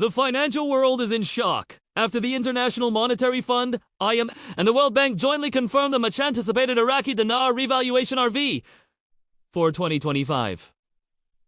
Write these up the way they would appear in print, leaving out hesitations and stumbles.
The financial world is in shock after the International Monetary Fund, IMF, and the World Bank jointly confirmed the much-anticipated Iraqi Dinar Revaluation RV for 2025.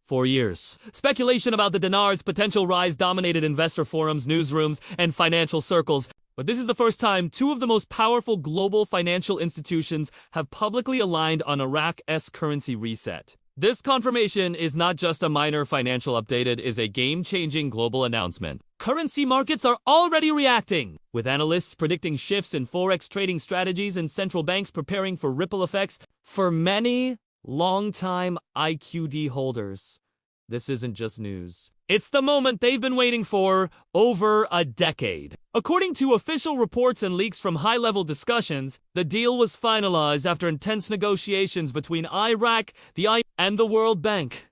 4 years. Speculation about the dinar's potential rise dominated investor forums, newsrooms, and financial circles. But this is the first time two of the most powerful global financial institutions have publicly aligned on Iraq's currency reset. This confirmation is not just a minor financial update, it is a game-changing global announcement. Currency markets are already reacting, with analysts predicting shifts in forex trading strategies and central banks preparing for ripple effects. For many long-time IQD holders, this isn't just news. It's the moment they've been waiting for over a decade. According to official reports and leaks from high-level discussions, the deal was finalized after intense negotiations between Iraq, the IMF, and the World Bank.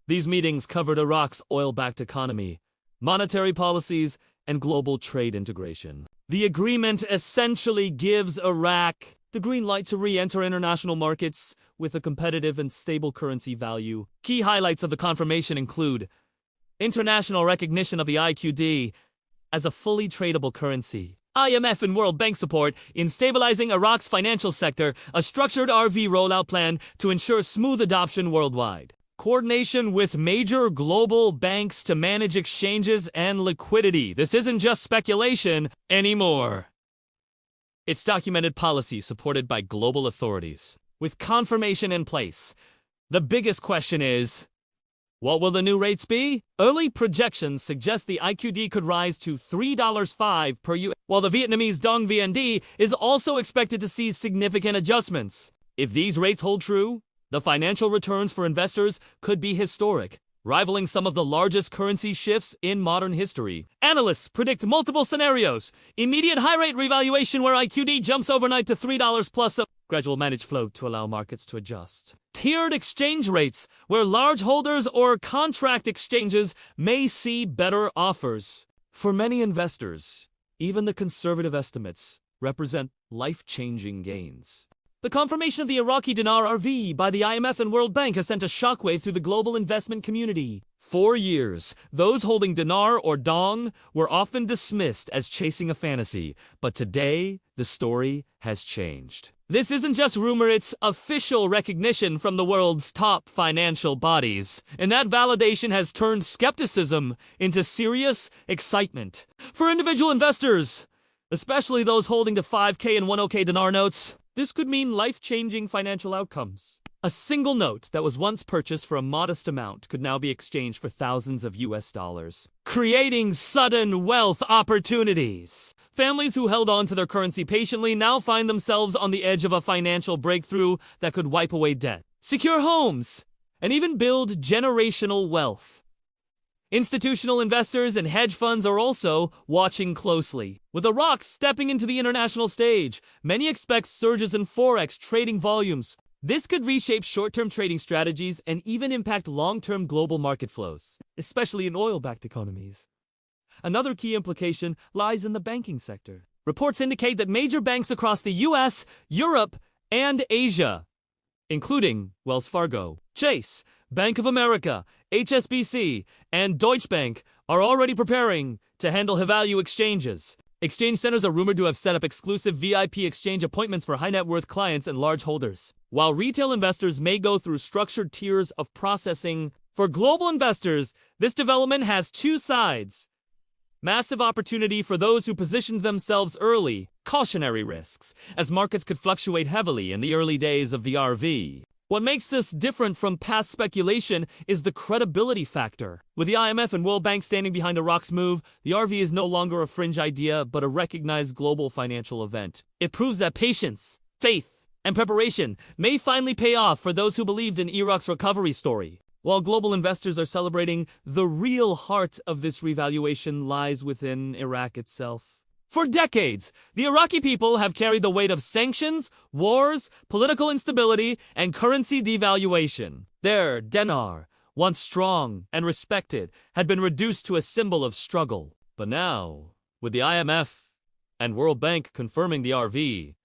These meetings covered Iraq's oil-backed economy, monetary policies, and global trade integration. The agreement essentially gives Iraq the green light to re-enter international markets with a competitive and stable currency value. Key highlights of the confirmation include international recognition of the IQD as a fully tradable currency, IMF and World Bank support in stabilizing Iraq's financial sector, a structured RV rollout plan to ensure smooth adoption worldwide, coordination with major global banks to manage exchanges and liquidity. This isn't just speculation anymore. It's documented policy supported by global authorities. With confirmation in place, the biggest question is, what will the new rates be? Early projections suggest the IQD could rise to $3.05 per US, while the Vietnamese Dong VND is also expected to see significant adjustments. If these rates hold true, the financial returns for investors could be historic, rivaling some of the largest currency shifts in modern history. Analysts predict multiple scenarios. Immediate high-rate revaluation where IQD jumps overnight to $3 plus a gradual managed float to allow markets to adjust. Tiered exchange rates, where large holders or contract exchanges may see better offers. For many investors, even the conservative estimates represent life-changing gains. The confirmation of the Iraqi Dinar RV by the IMF and World Bank has sent a shockwave through the global investment community. 4 years, those holding dinar or dong were often dismissed as chasing a fantasy, but today, the story has changed. This isn't just rumor, it's official recognition from the world's top financial bodies. And that validation has turned skepticism into serious excitement. For individual investors, especially those holding the 5K and 10K dinar notes, this could mean life-changing financial outcomes. A single note that was once purchased for a modest amount could now be exchanged for thousands of US dollars, creating sudden wealth opportunities. Families who held on to their currency patiently now find themselves on the edge of a financial breakthrough that could wipe away debt, secure homes, and even build generational wealth. Institutional investors and hedge funds are also watching closely. With Iraq stepping into the international stage, many expect surges in forex trading volumes. This could reshape short-term trading strategies and even impact long-term global market flows, especially in oil-backed economies. Another key implication lies in the banking sector. Reports indicate that major banks across the US, Europe, and Asia, including Wells Fargo, Chase, Bank of America, HSBC, and Deutsche Bank, are already preparing to handle high-value exchanges. Exchange centers are rumored to have set up exclusive VIP exchange appointments for high-net-worth clients and large holders, while retail investors may go through structured tiers of processing. For global investors, this development has two sides. Massive opportunity for those who positioned themselves early, cautionary risks, as markets could fluctuate heavily in the early days of the RV. What makes this different from past speculation is the credibility factor. With the IMF and World Bank standing behind Iraq's move, the RV is no longer a fringe idea, but a recognized global financial event. It proves that patience, faith, and preparation may finally pay off for those who believed in Iraq's recovery story. While global investors are celebrating, the real heart of this revaluation lies within Iraq itself. For decades, the Iraqi people have carried the weight of sanctions, wars, political instability, and currency devaluation. Their dinar, once strong and respected, had been reduced to a symbol of struggle. But now, with the IMF and World Bank confirming the RV,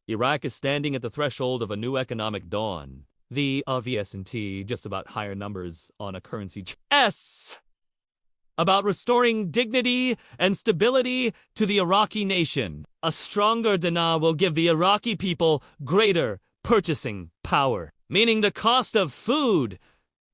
Iraq is standing at the threshold of a new economic dawn. The obvious and just about higher numbers on a currency. about restoring dignity and stability to the Iraqi nation. A stronger dinar will give the Iraqi people greater purchasing power, meaning the cost of food,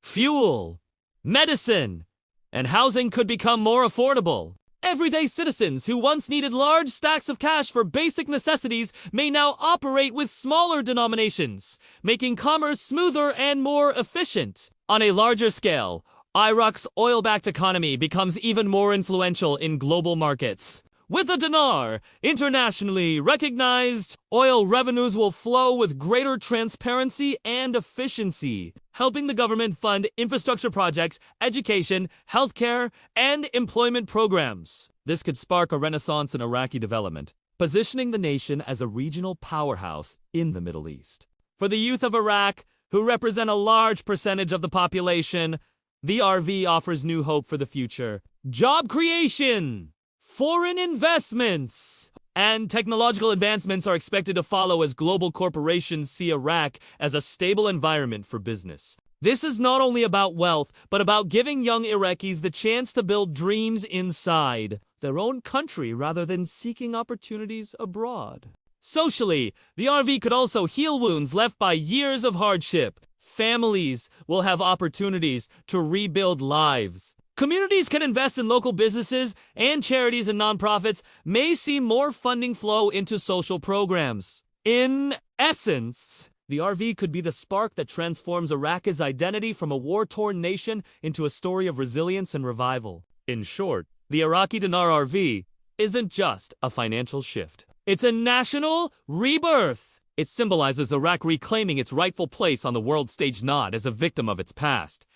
fuel, medicine, and housing could become more affordable. Everyday citizens who once needed large stacks of cash for basic necessities may now operate with smaller denominations, making commerce smoother and more efficient. On a larger scale, Iraq's oil-backed economy becomes even more influential in global markets. With a dinar, internationally recognized, oil revenues will flow with greater transparency and efficiency, helping the government fund infrastructure projects, education, healthcare, and employment programs. This could spark a renaissance in Iraqi development, positioning the nation as a regional powerhouse in the Middle East. For the youth of Iraq, who represent a large percentage of the population, the RV offers new hope for the future. Job creation, foreign investments, and technological advancements are expected to follow as global corporations see Iraq as a stable environment for business. This is not only about wealth, but about giving young Iraqis the chance to build dreams inside their own country rather than seeking opportunities abroad. Socially, the RV could also heal wounds left by years of hardship. Families will have opportunities to rebuild lives. Communities can invest in local businesses, and charities and nonprofits may see more funding flow into social programs. In essence, the RV could be the spark that transforms Iraq's identity from a war-torn nation into a story of resilience and revival. In short, the Iraqi Dinar RV isn't just a financial shift. It's a national rebirth. It symbolizes Iraq reclaiming its rightful place on the world stage, not as a victim of its past,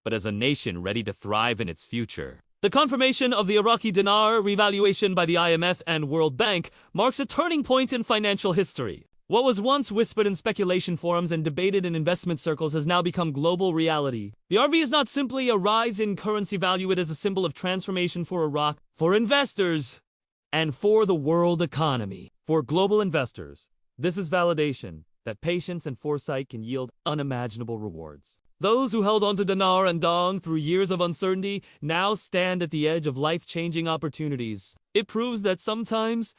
but as a nation ready to thrive in its future. The confirmation of the Iraqi Dinar Revaluation by the IMF and World Bank marks a turning point in financial history. What was once whispered in speculation forums and debated in investment circles has now become global reality. The RV is not simply a rise in currency value, it is a symbol of transformation for Iraq, for investors, and for the world economy. For global investors, this is validation that patience and foresight can yield unimaginable rewards. Those who held on to dinar and dong through years of uncertainty now stand at the edge of life-changing opportunities. It proves that sometimes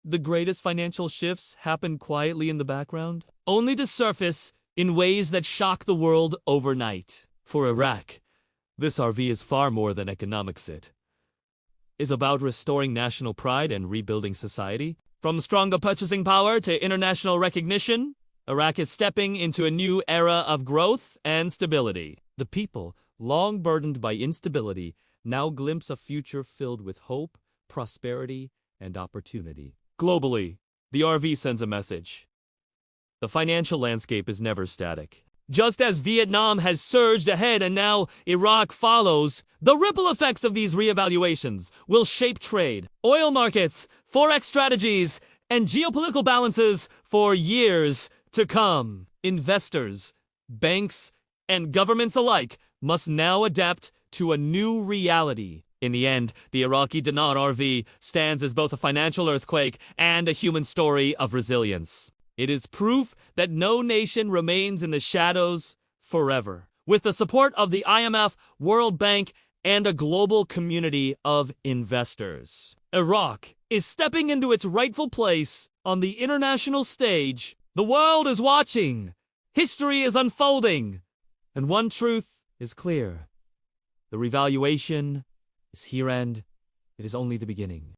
the greatest financial shifts happen quietly in the background, only to surface in ways that shock the world overnight. For Iraq, this RV is far more than economics. It is about restoring national pride and rebuilding society. From stronger purchasing power to international recognition, Iraq is stepping into a new era of growth and stability. The people, long burdened by instability, now glimpse a future filled with hope, prosperity, and opportunity. Globally, the RV sends a message. The financial landscape is never static. Just as Vietnam has surged ahead and now Iraq follows, the ripple effects of these reevaluations will shape trade, oil markets, forex strategies, and geopolitical balances for years to come. Investors, banks, and governments alike must now adapt to a new reality. In the end, the Iraqi Dinar RV stands as both a financial earthquake and a human story of resilience. It is proof that no nation remains in the shadows forever. With the support of the IMF, World Bank, and a global community of investors, Iraq is stepping into its rightful place on the international stage. The world is watching. History is unfolding. And one truth is clear. The revaluation is here, and it is only the beginning.